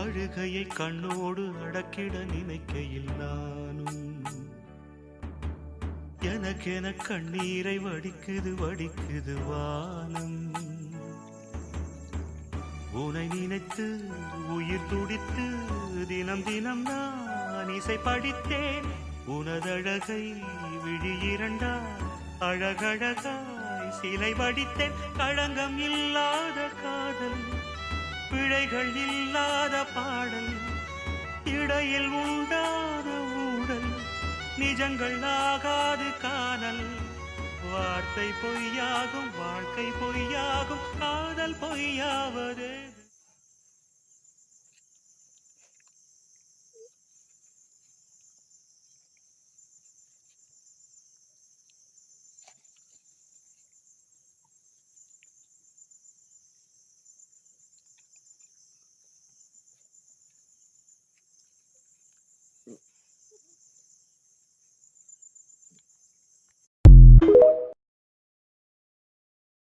அழுகையை கண்ணோடு அடக்கிட நினைக்கையில் நானும் எனக்கென கண்ணீரை வடிக்குது வடிக்குது வானம். உனை நினைத்து உயிர் துடித்து தினம் தினம் நான் இசை படித்தேன். உனதழகை விழி இரண்டா அழகழகாய் சிலை வடித்தேன். களங்கம் இல்லாத காதல், பிழைகள் இல்லாத பாடல், இடையில் உண்டான ஊடல், நிஜங்கள் ஆகாது காணல். வார்த்தை பொய்யாகும், வாழ்க்கை பொய்யாகும், காதல் பொய்யாவதே.